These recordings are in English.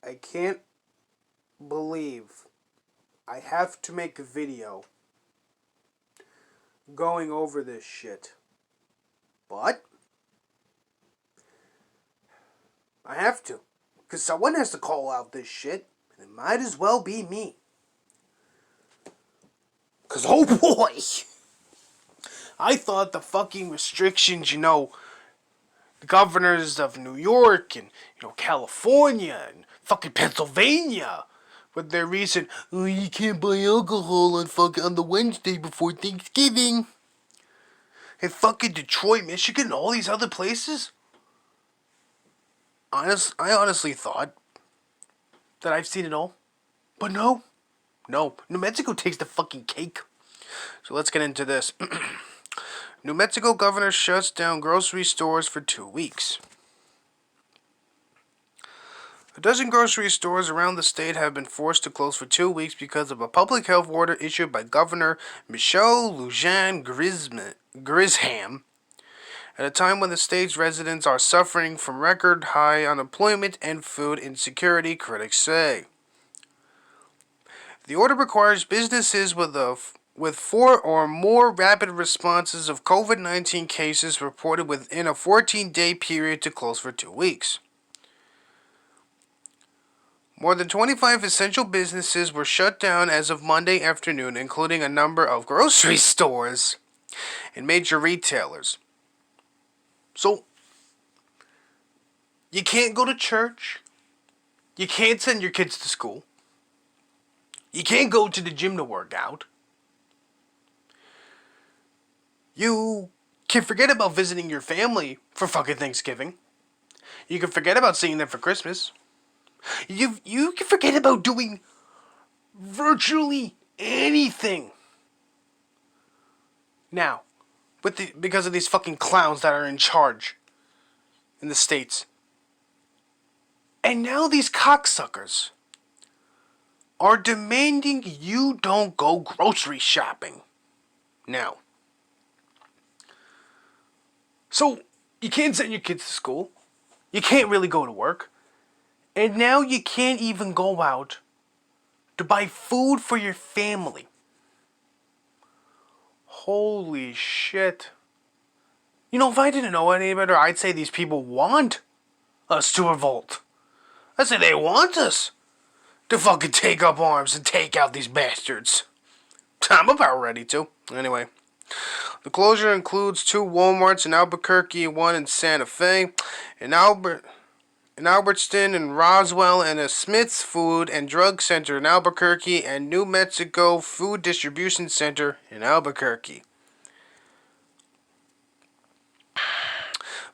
I can't believe I have to make a video going over this shit. But I have to. Because someone has to call out this shit. And it might as well be me. Because, oh boy! I thought the fucking restrictions, the governors of New York and, California and fucking Pennsylvania with their recent, oh, you can't buy alcohol on the Wednesday before Thanksgiving. And fucking Detroit, Michigan, and all these other places. I honestly thought that I've seen it all. But no. No. New Mexico takes the fucking cake. So let's get into this. New Mexico governor shuts down grocery stores for 2 weeks. A dozen grocery stores around the state have been forced to close for 2 weeks because of a public health order issued by Governor Michelle Lujan Grisham at a time when the state's residents are suffering from record high unemployment and food insecurity, critics say. The order requires businesses with 4 or more rapid responses of COVID-19 cases reported within a 14-day period to close for 2 weeks. More than 25 essential businesses were shut down as of Monday afternoon, including a number of grocery stores and major retailers. So, you can't go to church. You can't send your kids to school. You can't go to the gym to work out. You can forget about visiting your family for fucking Thanksgiving. You can forget about seeing them for Christmas. You can forget about doing virtually anything. Now, because of these fucking clowns that are in charge in the States. And now these cocksuckers are demanding you don't go grocery shopping. Now. So, you can't send your kids to school. You can't really go to work. And now you can't even go out to buy food for your family. Holy shit. If I didn't know any better, I'd say these people want us to revolt. I'd say they want us to fucking take up arms and take out these bastards. I'm about ready to. Anyway. The closure includes 2 Walmarts in Albuquerque and 1 in Santa Fe. In Albertston and Roswell, and a Smith's Food and Drug Center in Albuquerque, and New Mexico Food Distribution Center in Albuquerque.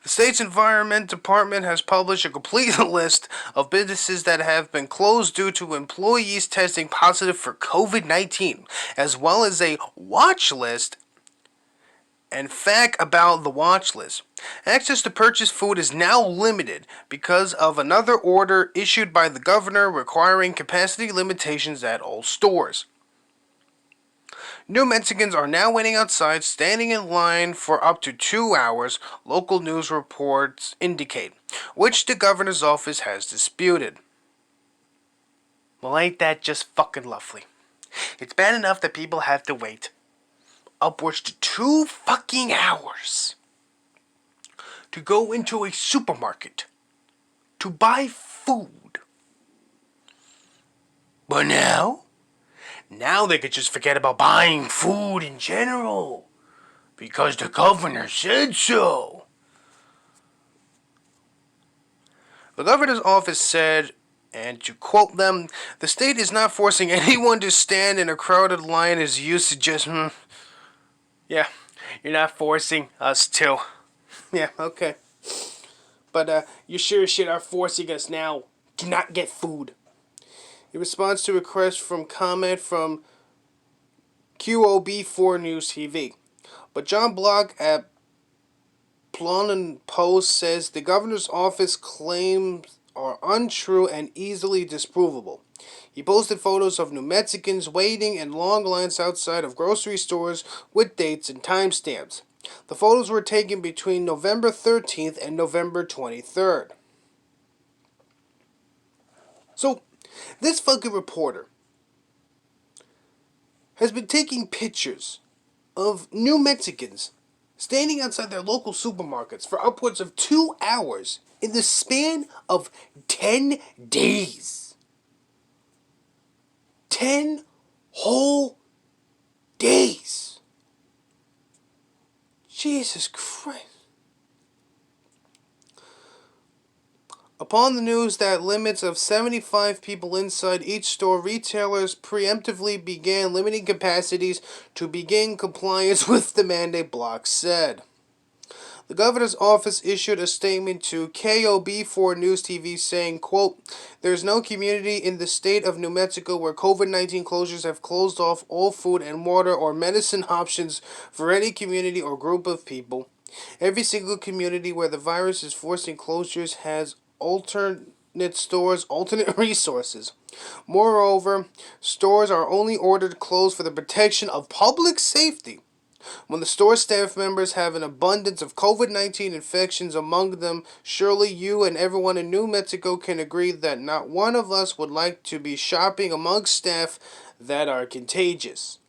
The state's Environment Department has published a complete list of businesses that have been closed due to employees testing positive for COVID-19, as well as a watch list and fact about the watch list. Access to purchase food is now limited because of another order issued by the governor requiring capacity limitations at all stores. New Mexicans are now waiting outside, standing in line for up to 2 hours, local news reports indicate, which the governor's office has disputed. Well, ain't that just fucking lovely? It's bad enough that people have to wait upwards to 2 fucking hours to go into a supermarket to buy food. But now they could just forget about buying food in general because the governor said so. The governor's office said, and to quote them, the state is not forcing anyone to stand in a crowded line as used to just, yeah, you're not forcing us to. Yeah, okay. But you sure as shit are forcing us now to not get food. In response to a request from comment from QOB4 News TV. But John Block at Plonin Post says the governor's office claims are untrue and easily disprovable. He posted photos of New Mexicans waiting in long lines outside of grocery stores with dates and timestamps. The photos were taken between November 13th and November 23rd. So, this fucking reporter has been taking pictures of New Mexicans standing outside their local supermarkets for upwards of 2 hours in the span of 10 days. 10 whole days. Jesus Christ. Upon the news that limits of 75 people inside each store, retailers preemptively began limiting capacities to begin compliance with the mandate, Block said. The governor's office issued a statement to KOB4 News TV saying, quote, "There is no community in the state of New Mexico where COVID-19 closures have closed off all food and water or medicine options for any community or group of people. Every single community where the virus is forcing closures has alternate stores, alternate resources. Moreover, stores are only ordered closed for the protection of public safety. When the store staff members have an abundance of COVID-19 infections among them, surely you and everyone in New Mexico can agree that not one of us would like to be shopping amongst staff that are contagious."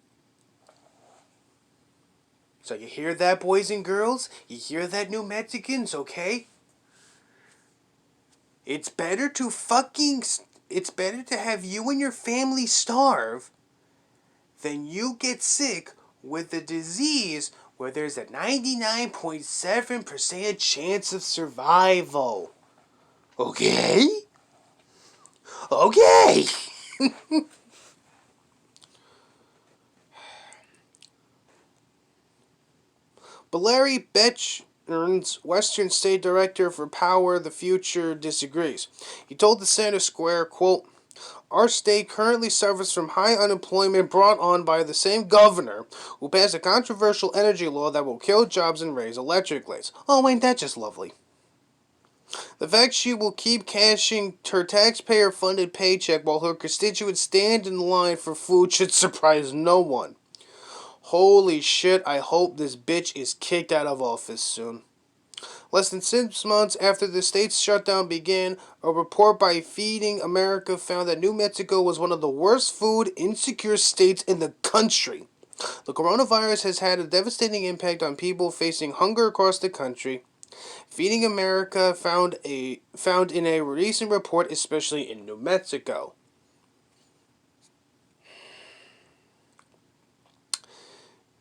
So you hear that, boys and girls? You hear that, New Mexicans, okay? It's better to it's better to have you and your family starve than you get sick with a disease where there's a 99.7% chance of survival. Okay? Okay! But Larry Betchern's Western State Director for Power the Future disagrees. He told the Center Square, quote, "Our state currently suffers from high unemployment brought on by the same governor who passed a controversial energy law that will kill jobs and raise electric rates." Oh, ain't that just lovely? The fact she will keep cashing her taxpayer-funded paycheck while her constituents stand in line for food should surprise no one. Holy shit, I hope this bitch is kicked out of office soon. Less than 6 months after the state's shutdown began, a report by Feeding America found that New Mexico was one of the worst food insecure states in the country. The coronavirus has had a devastating impact on people facing hunger across the country. Feeding America found in a recent report, especially in New Mexico.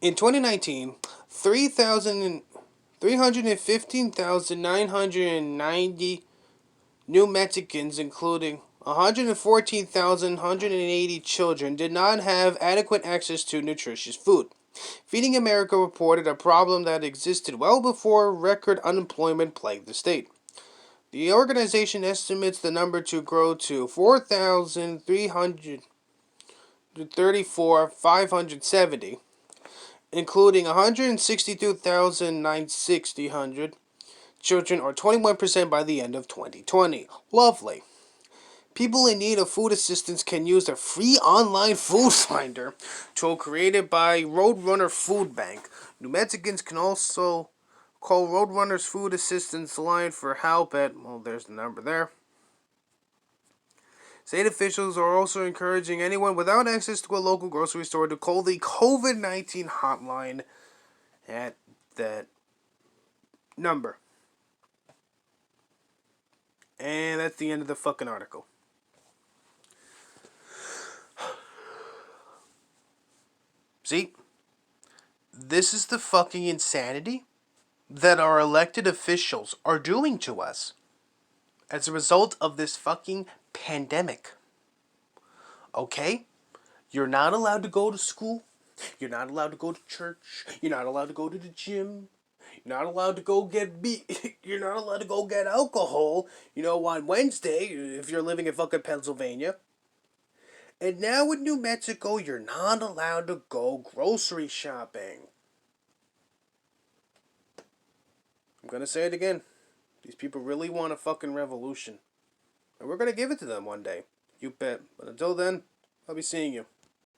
In 2019, 315,990 New Mexicans, including 114,180 children, did not have adequate access to nutritious food. Feeding America reported a problem that existed well before record unemployment plagued the state. The organization estimates the number to grow to 4,334,570, including 162,960 children, or 21% by the end of 2020. Lovely. People in need of food assistance can use a free online food finder tool created by Roadrunner Food Bank. New Mexicans can also call Roadrunner's Food Assistance Line for help at, well, there's the number there. State officials are also encouraging anyone without access to a local grocery store to call the COVID-19 hotline at that number. And that's the end of the fucking article. See? This is the fucking insanity that our elected officials are doing to us as a result of this fucking pandemic. Okay? You're not allowed to go to school. You're not allowed to go to church. You're not allowed to go to the gym. You're not allowed to go get You're not allowed to go get alcohol, on Wednesday if you're living in fucking Pennsylvania. And now in New Mexico, you're not allowed to go grocery shopping. I'm gonna say it again. These people really want a fucking revolution. And we're gonna give it to them one day. You bet. But until then, I'll be seeing you.